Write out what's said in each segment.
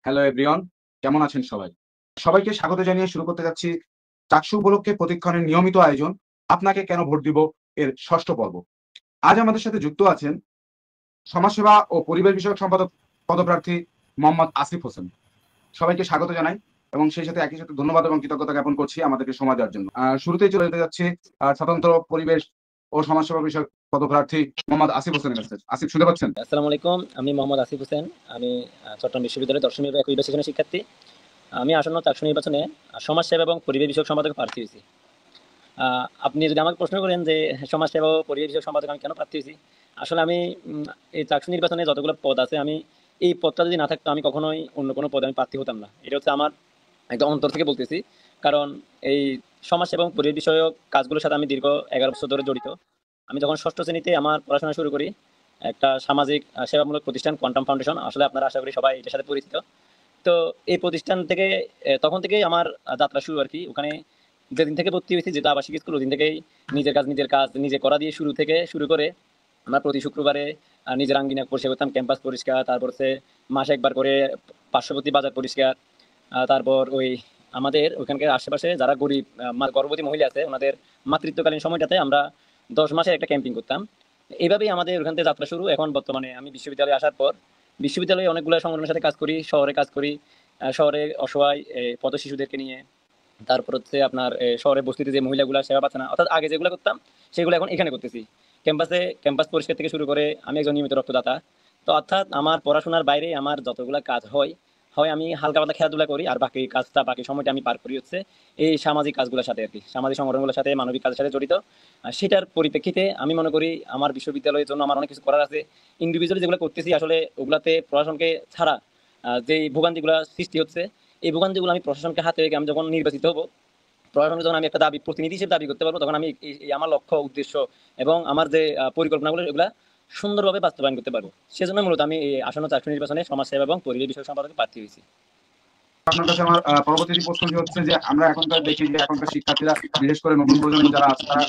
Hello everyone, কেমন আছেন সবাই? সবাইকে স্বাগত জানিয়ে শুরু করতে যাচ্ছি চাকসু উপলক্ষে প্রতিক্ষণের নিয়মিত আয়োজন আপনাকে কেন ভোট দিব এর ৬ষ্ঠ পর্ব। আজ আমাদের সাথে যুক্ত আছেন সমাজসেবা ও পরিবেশ বিষয়ক সম্পাদক পদপ্রার্থী মোহাম্মদ আসিফ হোসেন। সবাইকে স্বাগত জানাই এবং সেই সাথে একই সাথে ধন্যবাদ এবং কৃতজ্ঞতা জ্ঞাপন করছি আমাদেরকে সময় দেওয়ার জন্য। শুরুতেই চলে যেতে যাচ্ছি স্বতন্ত্র পরিবেশ ও সমাজসেবা বিষয়ক পদপ্রার্থী মোহাম্মদ আসিফ হোসেনের কাছে। আসিফ শুনতে পাচ্ছেন? আসসালামু আলাইকুম। আমি মোহাম্মদ আসিফ হোসেন। আমি চট্টগ্রাম বিশ্ববিদ্যালয়ের দর্শন বিভাগ একই সেশনের শিক্ষার্থী। আমি আসন্ন চাকসু নির্বাচনে সমাজসেবা এবং পরিবেশ বিষয়ক সম্পাদক প্রার্থী হয়েছি। আপনি যদি আমাকে প্রশ্ন করেন যে সমাজসেবা ও পরিবেশ বিষয়ক সম্পাদক আমি কেন প্রার্থী হয়েছি? আসলে আমি এই চাকসু নির্বাচনে যতগুলো পদ আছে, আমি এই পদটা যদি না থাকতো আমি কখনোই অন্য কোনো পদে আমি প্রার্থী হতাম না। এটা হচ্ছে আমার একদম অন্তর থেকে বলতেছি। কারণ এই সমাজসেবা এবং পরিবেশ বিষয়ক কাজগুলোর সাথে আমি দীর্ঘ ১১ বছর ধরে জড়িত। আমি যখন ৬ষ্ঠ শ্রেণীতে আমার পড়াশোনা শুরু করি, একটা সামাজিক সেবামূলক প্রতিষ্ঠান কোয়ান্টাম ফাউন্ডেশন, আসলে আপনারা আশা করি সবাই এটার সাথে পরিচিত। তো এই প্রতিষ্ঠান থেকে তখন থেকেই আমার যাত্রা শুরু আরকি। ওখানে যেদিন থেকে ভর্তি হয়েছি, যেহেতু আবাসিক স্কুল, ওদিন থেকেই নিজের কাজ নিজে করা দিয়ে শুরু থেকে শুরু করে আমরা প্রতি শুক্রবারে নিজের আঙ্গিনা পরিষ্কার করতাম, ক্যাম্পাস পরিষ্কার, তারপর হচ্ছে মাসে একবার করে পার্শ্ববর্তী বাজার পরিষ্কার। তারপর ওই আমাদের ওইখানকার আশেপাশে যারা গরিব গর্ভবতী মহিলা আছে, ওনাদের মাতৃত্বকালীন সময়টাতে আমরা ১০ মাসের একটা ক্যাম্পিং করতাম। এইভাবেই আমাদের ওখান থেকে যাত্রা শুরু। এখন বর্তমানে আমি বিশ্ববিদ্যালয়ে আসার পর বিশ্ববিদ্যালয়ে অনেকগুলো সংগঠনের সাথে কাজ করি, শহরে কাজ করি। শহরে অসহায় পথ শিশুদেরকে নিয়ে। তারপর হচ্ছে আপনার শহরে বস্তিতে যে মহিলাগুলা সেবা পাচ্ছে না, অর্থাৎ আগে যেগুলো করতাম সেগুলো এখন এখানে করতেছি। ক্যাম্পাস পরিষ্কার থেকে শুরু করে আমি একজন নিয়মিত রক্তদাতা। তো অর্থাৎ আমার পড়াশোনার বাইরে আমার যতগুলা কাজ হয়, হয় আমি হালকা পাতলা খেলাধুলা করি, আর বাকি সময়টা আমি পার করি হচ্ছে এই সামাজিক কাজগুলোর সাথে আরকি। সামাজিক সংগঠনগুলোর সাথে, মানবিক কাজের সাথে জড়িত। সেটার পরিপ্রেক্ষিতে আমি মনে করি আমার বিশ্ববিদ্যালয়ের জন্য আমার অনেক কিছু করার আছে। ইন্ডিভিজুয়ালি যেগুলো করতেছি আসলে ওগুলাতে প্রশাসনকে ছাড়া যেই ভোগান্তিগুলা সৃষ্টি হচ্ছে, এই ভোগান্তিগুলো আমি প্রশাসনকে হাতে রেখে আমি যখন নির্বাচিত হব, প্রশাসনকে যখন আমি একটা প্রতিনিধি হিসেবে দাবি করতে পারবো, তখন আমি এই আমার লক্ষ্য উদ্দেশ্য এবং আমার যে পরিকল্পনাগুলো, এগুলা সুন্দরভাবে বাস্তবায়ন করতে পারবো। সেজন্য মূলত আমি এই আসন্ন চাকসু নির্বাচনে সমাজসেবা এবং পরিবেশ বিষয়ক সম্পাদকে প্রার্থী হয়েছি। আপনার কাছে আমার পরবর্তী প্রশ্নটি হচ্ছে যে আমরা এখনকার দেখি যে এখনকার শিক্ষার্থীরা বিশেষ করে নতুন প্রজন্ম যারা আছে তারা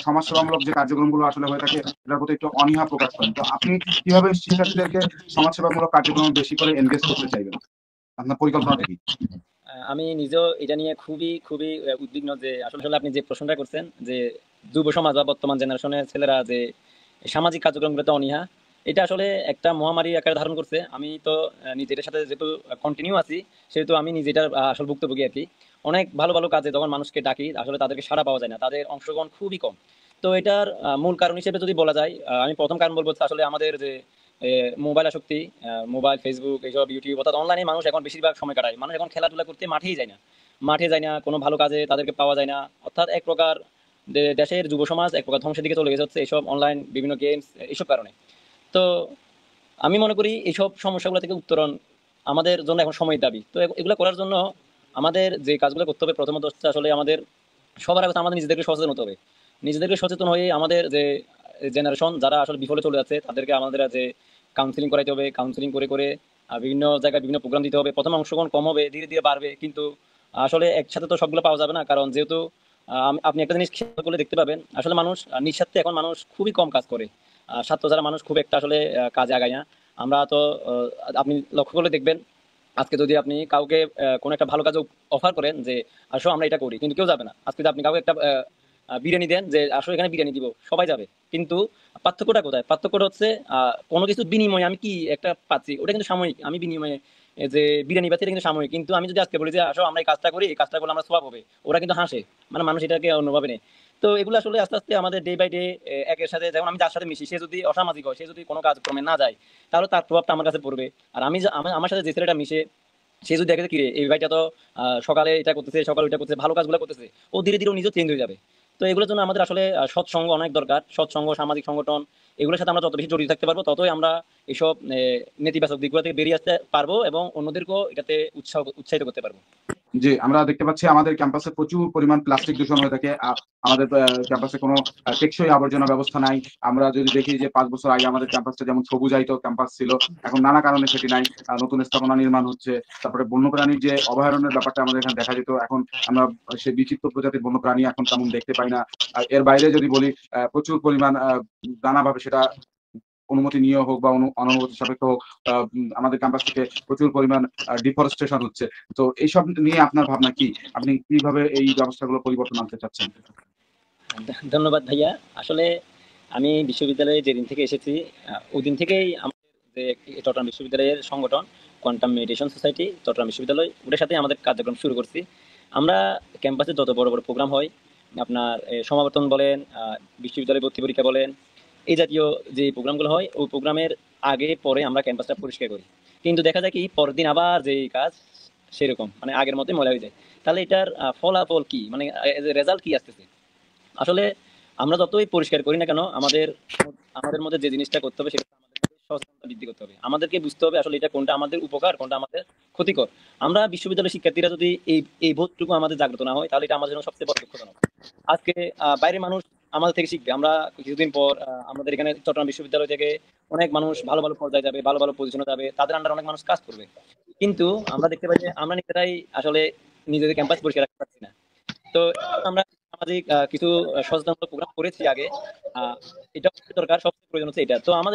সমাজসেবামূলক যে কার্যক্রমগুলো আসলে হয়ে থাকে এটার প্রতি একটু অনীহা প্রকাশ করেন। তো আপনি কিভাবে শিক্ষার্থীদেরকে সমাজসেবামূলক কার্যক্রম বেশি করে এনগেজ করতে চাইবেন? আপনার পরিকল্পনাটা কি? আমি নিজেও এটা নিয়ে খুবই খুবই উদ্বিগ্ন যে আসলে আপনি যে প্রশ্নটা করছেন যে যুব সমাজ বা বর্তমান জেনারেশনের ছেলেরা যে সামাজিক কার্যক্রমগুলোতে অনীহা, এটা আসলে একটা মহামারী আকার ধারণ করছে। আমি তো নিজে এটার সাথে যেহেতু কন্টিনিউ আছি, সেহেতু আমি নিজে এটার আসল ভুক্তভোগী আর কি। অনেক ভালো ভালো কাজে যখন মানুষকে ডাকি, আসলে তাদেরকে সাড়া পাওয়া যায় না, তাদের অংশগ্রহণ খুবই কম। তো এটার মূল কারণ হিসেবে যদি বলা যায়, আমি প্রথম কারণ বলবো হচ্ছে আসলে আমাদের যে মোবাইল আসক্তি, মোবাইল, ফেসবুক, এইসব ইউটিউব, অর্থাৎ অনলাইনে মানুষ এখন বেশিরভাগ সময় কাটায়। মানুষ এখন খেলাধুলা করতে মাঠে যায় না, কোনো ভালো কাজে তাদেরকে পাওয়া যায় না। অর্থাৎ এক প্রকার দেশের যুব সমাজ এক প্রকার ধ্বংসের দিকে চলে গেছে হচ্ছে এইসব অনলাইন বিভিন্ন গেমস, এইসব কারণে। তো আমি মনে করি এইসব সমস্যাগুলো থেকে উত্তরণ আমাদের জন্য এখন সময়ের দাবি। তো এগুলো করার জন্য আমাদের যে কাজগুলো করতে হবে, প্রথমত হচ্ছে আসলে আমাদের সবার আগে আমাদের নিজেদেরকে সচেতন হতে হবে। নিজেদেরকে সচেতন হয়ে আমাদের যে জেনারেশন যারা আসলে বিফলে চলে যাচ্ছে, তাদেরকে আমাদের যে কাউন্সিলিং করাইতে হবে। কাউন্সিলিং করে করে বিভিন্ন জায়গায় বিভিন্ন প্রোগ্রাম দিতে হবে। প্রথমে অংশগ্রহণ কম হবে, ধীরে ধীরে বাড়বে, কিন্তু আসলে একসাথে তো সবগুলো পাওয়া যাবে না। কারণ যেহেতু আপনি একটা জিনিস খেয়াল করলে দেখতে পাবেন, আসলে মানুষ নিঃস্বার্থে এখন মানুষ খুবই কম কাজ করে। স্বার্থ ছাড়া মানুষ খুব একটা আসলে কাজে আগায় না। আমরা তো আপনি লক্ষ্য করলে দেখবেন, আজকে যদি আপনি কাউকে কোনো একটা ভালো কাজ অফার করেন যে আসো আমরা এটা করি, কিন্তু কেউ যাবে না। আজকে যদি আপনি কাউকে একটা বিরিয়ানি দেন যে আসো এখানে বিরিয়ানি দিব, সবাই যাবে। কিন্তু পার্থক্যটা কোথায়? পার্থক্যটা হচ্ছে কোনো কিছুর বিনিময়ে আমি কি একটা পাচ্ছি, ওটা কিন্তু সাময়িক। আমি বিনিময়ে যে বিরিয়ানি পাচ্ছি, এটা কিন্তু সাময়িক। কিন্তু আমি যদি আজকে বলি যে আসো আমরা এই কাজটা করি, এই কাজটা করলে আমরা সোয়াব হবে, ওরা কিন্তু হাসে। মানে মানুষ এটাকে অন্যভাবে নেয়। তো এগুলো আসলে আস্তে আস্তে আমাদের ডে বাই ডে একের সাথে, যেমন আমি যার সাথে মিশি, সে যদি অসামাজিক হয়, সে যদি কোনো কাজকর্মে না যায়, তাহলে তার প্রভাবটা আমার কাছে পড়বে। আর আমার সাথে যে ছেলেটা মিশে, সে যদি দেখে যে কিরে এই ভাইটা তো সকালে এটা করতেছে, সকালে ওইটা করতেছে, ভালো কাজগুলো করতেছে, ও ধীরে ধীরে ও নিজেও চেঞ্জ হয়ে যাবে। তো এগুলোর জন্য আমাদের আসলে সৎসঙ্গ অনেক দরকার। সৎসঙ্গ, সামাজিক সংগঠন, এগুলোর সাথে আমরা যত বেশি জড়িত থাকতে পারবো, ততই আমরা এইসব নেতিবাচক দিকগুলো থেকে বেরিয়ে আসতে পারবো এবং অন্যদেরকেও এটাতে উৎসাহিত করতে পারবো। জি, আমরা দেখতে পাচ্ছি আমাদের ক্যাম্পাসে প্রচুর পরিমাণ প্লাস্টিক দূষণ হয়ে থাকে। আমাদের ক্যাম্পাসে কোনো টেকসই আবর্জনা ব্যবস্থা নাই। আমরা যদি দেখি যে ৫ বছর আগে আমাদের ক্যাম্পাসটা যেমন সবুজায়িত ক্যাম্পাস ছিল, এখন নানা কারণে সেটি নাই। নতুন স্থাপনা নির্মাণ হচ্ছে। তারপরে বন্যপ্রাণীর যে অভয়ারণ্যের ব্যাপারটা আমাদের এখানে দেখা যেত, এখন আমরা সেই বিচিত্র প্রজাতির বন্যপ্রাণী এখন তেমন দেখতে পাই না। এর বাইরে যদি বলি প্রচুর পরিমাণ নানাভাবে সেটা অনুমতি নিয়ে হোক বা অননুমতি সাপেক্ষ হোক, আমাদের ক্যাম্পাস থেকে প্রচুর পরিমাণ ডিফরেস্টেশন হচ্ছে। তো এইসব নিয়ে আপনার ভাবনা কি? আপনি কিভাবে এই ব্যবস্থাগুলো পরিবর্তন আনতে চাচ্ছেন? ধন্যবাদ ভাইয়া। আসলে আমি বিশ্ববিদ্যালয়ে যেদিন থেকে এসেছি ওইদিন থেকেই আমাদের যে চট্টগ্রাম বিশ্ববিদ্যালয়ের সংগঠন কোয়ান্টাম মেডিটেশন সোসাইটি চট্টগ্রাম বিশ্ববিদ্যালয়, ওটার সাথে আমাদের কার্যক্রম শুরু করছি। আমরা ক্যাম্পাসে যত বড় বড় প্রোগ্রাম হয়, আপনার সমাবর্তন বলেন, বিশ্ববিদ্যালয় ভর্তি পরীক্ষা বলেন, এই জাতীয় যে প্রোগ্রামগুলো হয় ওই প্রোগ্রামের আগে পরে আমরা ক্যাম্পাসটা পরিষ্কার করি। কিন্তু দেখা যায় কি পরের দিন আবার যেই কাজ সেরকম, মানে আগের মতোই ময়লা হয়ে যায়। তাহলে এটার ফলাফল কি, মানে রেজাল্ট কি আসতেছে? আসলে আমরা যতই পরিষ্কার করি না কেন, আমাদের আমাদের মধ্যে যে জিনিসটা করতে হবে সেটা হচ্ছে আমাদের মধ্যে সচেতনতা বৃদ্ধি করতে হবে। আমাদেরকে বুঝতে হবে আসলে এটা কোনটা আমাদের উপকার, কোনটা আমাদের ক্ষতিকর। আমরা বিশ্ববিদ্যালয়ের শিক্ষার্থীরা যদি এই বোধটুকু আমাদের জাগ্রত না হয়, তাহলে এটা আমাদের জন্য সবচেয়ে বড় দুঃখজনক। আজকে বাইরের মানুষ আমাদের থেকে শিখবে। আমরা কিছুদিন পর আমাদের এখানে চট্টগ্রাম বিশ্ববিদ্যালয় থেকে অনেক মানুষ ভালো ভালো পর্যায়ে যাবে, ভালো ভালো পজিশনে যাবে, তাদের আন্ডার অনেক মানুষ কাজ করবে। কিন্তু আমরা দেখতে পাই যে আমরা নিজেরাই আসলে নিজেদের ক্যাম্পাস পরিষ্কার রাখতে পারছি না। তো আমরা সামাজিক কিছু সচেতনতা প্রোগ্রাম করেছি আগে। আহ, এটা অবশ্যই দরকার, সবচেয়ে প্রয়োজন হচ্ছে এটা। তো আমি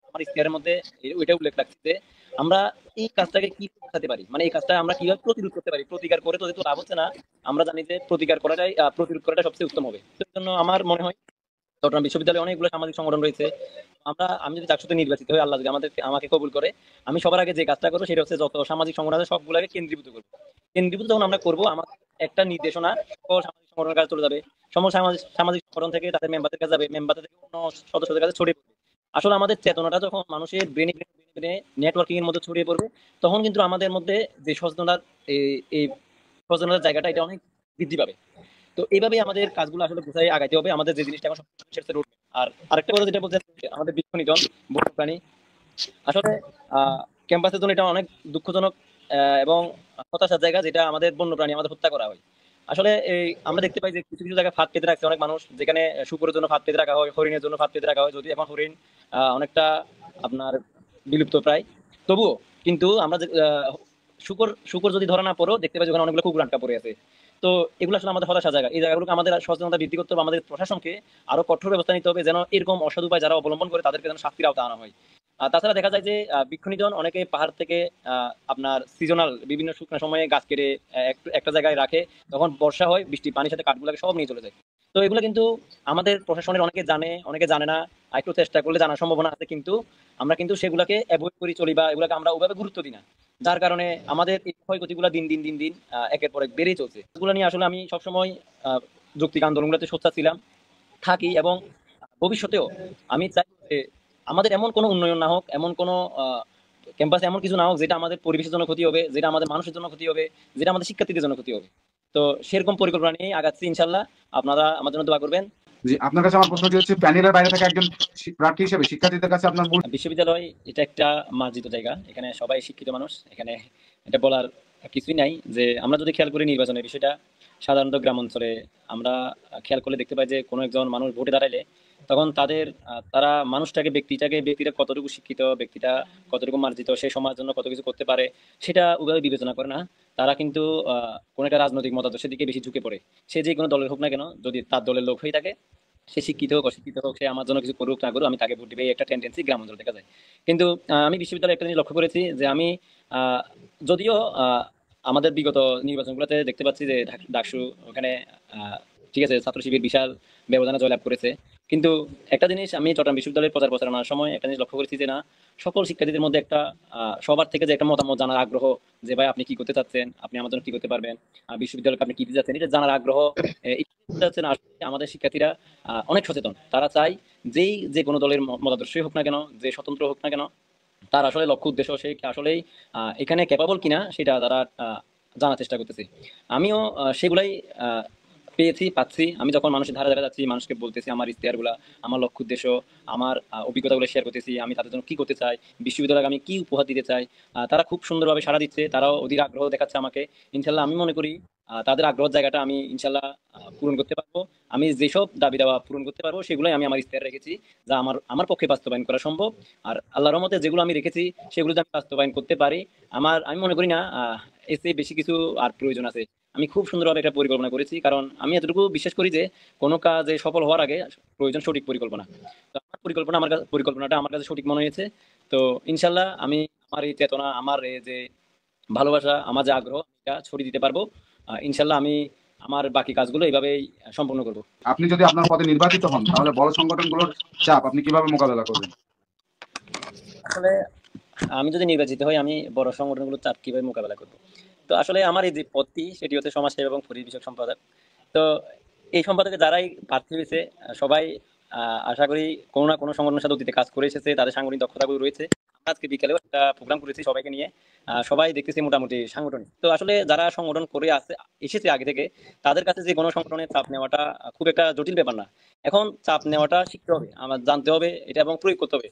আমার ইশতেহারের মধ্যে ওইটা উল্লেখ রাখছি যে আমরা এই কাজটাকে কি করতে পারি, মানে এই কাজটা আমরা কিভাবে প্রতিরোধ করতে পারি। প্রতিকার করে তো যেহেতু লাভ হচ্ছে না, আমরা জানি যে প্রতিকার করাটাই প্রতিরোধ করাটা সবচেয়ে উত্তম হবে। তো এই জন্য আমার মনে হয় চট্টগ্রাম বিশ্ববিদ্যালয়ে অনেকগুলো সামাজিক সংগঠন রয়েছে। আমি যদি চাকসুতে নির্বাচিত হই, আল্লাহ যদি আমাকে কবুল করে, আমি সবার আগে যে কাজটা করবো সেটা হচ্ছে যত সামাজিক সংগঠন আছে সবগুলোকে কেন্দ্রীভূত করবো। কেন্দ্রীভূত যখন আমরা করবো, আমাদের একটা নির্দেশনা সকল সামাজিক সংগঠনের কাছে চলে যাবে। সমস্ত সামাজিক সামাজিক সংগঠন থেকে তাদের মেম্বারদের কাছে যাবে, মেম্বারদের থেকে অন্য সদস্যদের কাছে ছড়িয়ে পড়বে। আসলে আমাদের চেতনাটা যখন মানুষের ব্রেনে নেটওয়ার্কিং এর মধ্যে ছড়িয়ে পড়বে, তখন কিন্তু আমাদের মধ্যে যে সচেতনতার এই এই সচেতনতার জায়গাটা এটা অনেক বৃদ্ধি পাবে। তো এইভাবেই আমাদের কাজগুলো আসলে গুছাই আগাইতে হবে। আমাদের যে জিনিসটা এখন সবচেয়ে সেটা রোড। আর আরেকটা কথা যেটা বলছেন, আমাদের বৃক্ষ নিধন, বন্যপ্রাণী, আসলে ক্যাম্পাসের জন্য এটা অনেক দুঃখজনক এবং হতাশার জায়গা, যেটা আমাদের বন্যপ্রাণী আমাদের হত্যা করা হয়। আসলে এই আমরা দেখতে পাই যে কিছু কিছু জায়গায় ফাঁদ পেতে রাখছে অনেক মানুষ, যেখানে শুকরের জন্য ফাঁদ পেতে রাখা হয়, হরিণের জন্য ফাঁদ পেতে রাখা হয়। যদি এখন হরিণ অনেকটা আপনার বিলুপ্ত প্রায়, তবুও কিন্তু আমরা শুকর শুকর যদি ধরা না পড়ো, দেখতে পাই যে ওখানে অনেকগুলো কুকুর আটকা পড়ে আছে। তো এগুলো আসলে আমাদের হতাশা জায়গা। এই জায়গাগুলোকে আমাদের সচেতনতা বৃদ্ধি করতে হবে, আমাদের প্রশাসনকে আরো কঠোর ব্যবস্থা নিতে হবে, যেন এরকম অসাধু উপায় যারা অবলম্বন করে তাদেরকে যেন শাস্তির আওতায় আনা হয়। তাছাড়া দেখা যায় যে বৃক্ষ নিধন, অনেকে পাহাড় থেকে আপনার সিজনাল বিভিন্ন শুকনো সময়ে গাছ কেটে একটা জায়গায় রাখে, তখন বর্ষা হয়, বৃষ্টি পানির সাথে কাঠগুলোকে সব নিয়ে চলে যায়। তো এগুলো কিন্তু আমাদের প্রশাসনের অনেকে জানে, অনেকে জানে না। একটু চেষ্টা করলে জানার সম্ভাবনা আছে, কিন্তু আমরা কিন্তু সেগুলোকে অ্যাভয়েড করি চলি, বা এগুলোকে আমরা ওভাবে গুরুত্ব দিই না। যার কারণে আমাদের এই ক্ষয়ক্ষতিগুলো দিন দিন দিন দিন একের পর এক বেড়েই চলছে। এগুলো নিয়ে আসলে আমি সবসময় যৌক্তিক আন্দোলনগুলোতে সোচ্চার ছিলাম, থাকি, এবং ভবিষ্যতেও আমি চাই যে আমাদের এমন কোনো উন্নয়ন না হোক, এমন কোনো ক্যাম্পাসে এমন কিছু না হোক যেটা আমাদের পরিবেশের জন্য ক্ষতি হবে, যেটা আমাদের মানুষের জন্য ক্ষতি হবে, যেটা আমাদের শিক্ষার্থীদের জন্য ক্ষতি হবে। তো সেরকম পরিকল্পনা নিয়ে আগাচ্ছি ইনশাল্লাহ। আপনারা আমার জন্য দোয়া করবেন। জি, আপনার কাছে আমার প্রশ্নটি হচ্ছে, প্যানেলের বাইরে থাকা একজন প্রার্থী হিসেবে শিক্ষার্থীদের কাছে আপনার মূল বিশ্ববিদ্যালয় এটা একটা মার্জিত জায়গা, এখানে সবাই শিক্ষিত মানুষ। এখানে এটা বলার কিছুই নাই যে আমরা যদি খেয়াল করি নির্বাচনের বিষয়টা, সাধারণত গ্রাম অঞ্চলে আমরা খেয়াল করলে দেখতে পাই যে কোনো একজন মানুষ ভোটে দাঁড়াইলে তখন তারা ব্যক্তিটা কতটুকু শিক্ষিত, ব্যক্তিটা কতটুকু মার্জিত, সে সমাজের জন্য কত কিছু করতে পারে, সেটা ওভাবে বিবেচনা করে না। তারা কিন্তু কোনো একটা রাজনৈতিক মতাদর্শের দিকে বেশি ঝুঁকে পড়ে। সে যে কোনো দলের হোক না কেন, যদি তার দলের লোক হয়ে থাকে, সে শিক্ষিত হোক অশিক্ষিত হোক, সে আমার জন্য কিছু করুক না করুক, আমি তাকে ভোট দিবে, এই একটা টেন্ডেন্সি গ্রাম অঞ্চলে দেখা যায়। কিন্তু আমি বিশ্ববিদ্যালয়ে একটা জিনিস লক্ষ্য করেছি যে আমি আহ, যদিও আমাদের বিগত নির্বাচনগুলোতে দেখতে পাচ্ছি যে ডাকসু ওখানে আহ, ঠিক আছে, ছাত্র শিবির বিশাল ব্যবধানে জয়লাভ করেছে। কিন্তু একটা জিনিস আমি চট্টগ্রাম বিশ্ববিদ্যালয়ের প্রচার প্রচারণার সময় একটা জিনিস লক্ষ্য করেছি যে না, সকল শিক্ষার্থীদের মধ্যে একটা সবার থেকে যে একটা মতামত জানার আগ্রহ, যে ভাই আপনি কি করতে চাচ্ছেন, আপনি আমার জন্য কি করতে পারবেন, বিশ্ববিদ্যালয়কে আপনি কি দিতে চাচ্ছেন, এটা জানার আগ্রহ। এই বোঝা যাচ্ছে না আসলে আমাদের শিক্ষার্থীরা অনেক সচেতন। তারা চায় যে কোনো দলের মতাদর্শই হোক না কেন, যে স্বতন্ত্র হোক না কেন, তার আসলে লক্ষ্য উদ্দেশ্য সে কি আসলেই এখানে ক্যাপাবল কিনা সেটা তারা জানার চেষ্টা করতেছে। আমিও সেগুলাই আহ, পাচ্ছি। আমি যখন মানুষের ধারে ধারে যাচ্ছি, মানুষকে বলতেছি আমার ইশতেহারগুলা, আমার লক্ষ্য উদ্দেশ্য, আমার অভিজ্ঞতাগুলো শেয়ার করতেছি, আমি তাদের জন্য কি করতে চাই, বিশ্ববিদ্যালয়কে আমি কি উপহার দিতে চাই, তারা খুব সুন্দরভাবে সাড়া দিচ্ছে, তারাও অধীর আগ্রহ দেখাচ্ছে আমাকে। ইনশাল্লাহ আমি মনে করি তাদের আগ্রহের জায়গাটা আমি ইনশাল্লাহ পূরণ করতে পারবো। আমি যেসব দাবি দাওয়া পূরণ করতে পারবো সেগুলোই আমি আমার ইশতেহারে রেখেছি, যা আমার আমার পক্ষে বাস্তবায়ন করা সম্ভব। আর আল্লাহর রহমতে যেগুলো আমি রেখেছি সেগুলো যদি আমি বাস্তবায়ন করতে পারি, আমি মনে করি না এর চেয়ে বেশি কিছু আর প্রয়োজন আছে। আমি খুব সুন্দরভাবে একটা পরিকল্পনা করেছি, কারণ আমি এতটুকু বিশ্বাস করি যে কোনো কাজে সফল হওয়ার আগে প্রয়োজন সঠিক পরিকল্পনা। তো আমার পরিকল্পনাটা আমার কাছে সঠিক মনে হয়েছে। তো ইনশাল্লাহ আমি আমার এই চেতনা, আমার এই যে ভালোবাসা, আমার যে আগ্রহ, এটা ছড়িয়ে দিতে পারবো। ইনশাল্লাহ আমি আমার বাকি কাজগুলো এইভাবেই সম্পূর্ণ করব। আপনি যদি আপনার পদে নির্বাচিত হন তাহলে বড় সংগঠনগুলোর চাপ আপনি কিভাবে মোকাবেলা করবেন? আসলে আমি যদি নির্বাচিত হই, আমি বড় সংগঠনগুলোর চাপ কিভাবে মোকাবেলা করব? তো আসলে আমার এই যে পদটি, সেটি হচ্ছে সমাজসেবা এবং পরিবেশ বিষয়ক সম্পাদক। তো এই সম্পাদকে যারাই প্রার্থী হয়েছে, সবাই আশা করি কোনো না কোনো সংগঠনের সাথে অতীতে কাজ করে এসেছে, তাদের সাংগঠনিক দক্ষতাগুলো রয়েছে। আমরা আজকে বিকালেও একটা প্রোগ্রাম করেছি সবাইকে নিয়ে। সবাই দেখতেছি মোটামুটি সাংগঠনিক। তো আসলে যারা সংগঠন করে এসেছে আগে থেকে, তাদের কাছে যে কোনো সংগঠনের চাপ নেওয়াটা খুব একটা জটিল ব্যাপার না। এখন চাপ নেওয়াটা শিখতে হবে, আমার জানতে হবে এটা এবং প্রয়োগ করতে হবে।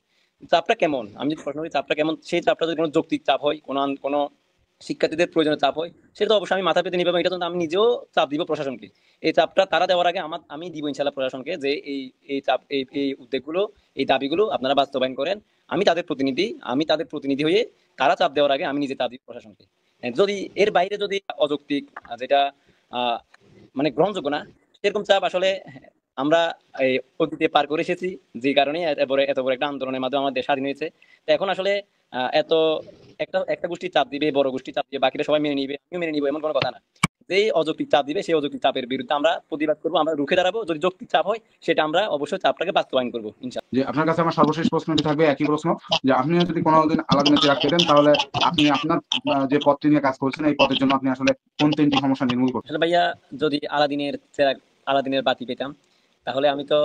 চাপটা কেমন, আমি যদি প্রশ্ন করি চাপটা কেমন, সেই চাপটা যদি কোনো যৌক্তিক চাপ হয়, কোনো শিক্ষার্থীদের প্রয়োজনে চাপ হয়, সেটা তো অবশ্যই আমি মাথা পেতে নিবো এবং এটা তো আমি নিজেও চাপ দিব প্রশাসনকে। এই চাপটা তারা দেওয়ার আগে আমি দিব ইনশাল্লাহ প্রশাসনকে, যে এই চাপ, এই উদ্যোগগুলো, এই দাবিগুলো আপনারা বাস্তবায়ন করেন। আমি তাদের প্রতিনিধি হয়ে তারা চাপ দেওয়ার আগে আমি নিজে চাপ দিব প্রশাসনকে। যদি এর বাইরে যদি অযৌক্তিক, যেটা আহ মানে গ্রহণযোগ্য না, সেরকম চাপ আসলে আমরা এই অতীতে পার করে এসেছি, যে কারণে এত বড় একটা আন্দোলনের মাধ্যমে আমাদের দেশ স্বাধীন হয়েছে। তো এখন আসলে এত একটা একটা গোষ্ঠী চাপ দিবে, বড় গোষ্ঠী চাপ দিবে, বাকিরা সবাই মেনে নিবে, আমিও মেনে নিবো, এমন কোনো কথা না। যেই অযৌক্তিক চাপ দিবে, সেই অযৌক্তিক চাপের বিরুদ্ধে আমরা প্রতিবাদ করবো, আমরা রুখে দাঁড়াবো। যদি যৌক্তিক চাপ হয়, সেটা আমরা অবশ্যই চাপটাকে বাস্তবায়ন করবো ইনশাআল্লাহ। যে আপনার কাছে আমার সর্বশেষ প্রশ্নটি থাকবে একই প্রশ্ন, যে আপনিও যদি কোনোদিন আলাদিনের চিরাগ পেতেন তাহলে আপনি আপনার যে পদটি নিয়ে কাজ করছেন এই পদের জন্য আপনি আসলে কোন 3টি সমস্যা নির্মূল করতেন? আসলে ভাইয়া, যদি আলাদিনের বাতি পেতাম, তাহলে আমি তো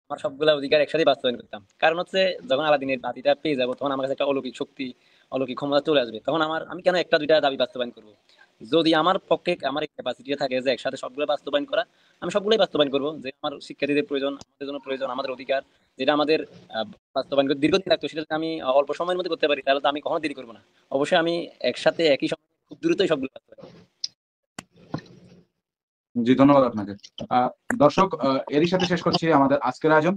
আমার সবগুলা অধিকার একসাথে বাস্তবায়ন করতাম। কারণ হচ্ছে, যখন আলাদিনের বাতিটা পেয়ে যাবো, তখন আমার কাছে একটা অলৌকিক শক্তি, অলৌকিক ক্ষমতা চলে আসবে। তখন আমি কেন একটা দুইটা দাবি বাস্তবায়ন করবো? যদি আমার পক্ষে আমার ক্যাপাসিটি থাকে যে একসাথে সবগুলো বাস্তবায়ন করা, আমি সবগুলোই বাস্তবায়ন করবো। যে আমার শিক্ষার্থীদের প্রয়োজন, আমাদের জন্য প্রয়োজন, আমাদের অধিকার, যেটা আমাদের বাস্তবায়ন করতে দীর্ঘদিন লাগতো, সেটা যদি আমি অল্প সময়ের মধ্যে করতে পারি, তাহলে তো আমি কখনো দেরি করবো না। অবশ্যই আমি একসাথে একই সময় খুব দ্রুতই সবগুলো বাস্তবায়ন করবো। জি, ধন্যবাদ আপনাকে। দর্শক, এরই সাথে শেষ করছি আমাদের আজকের আয়োজন।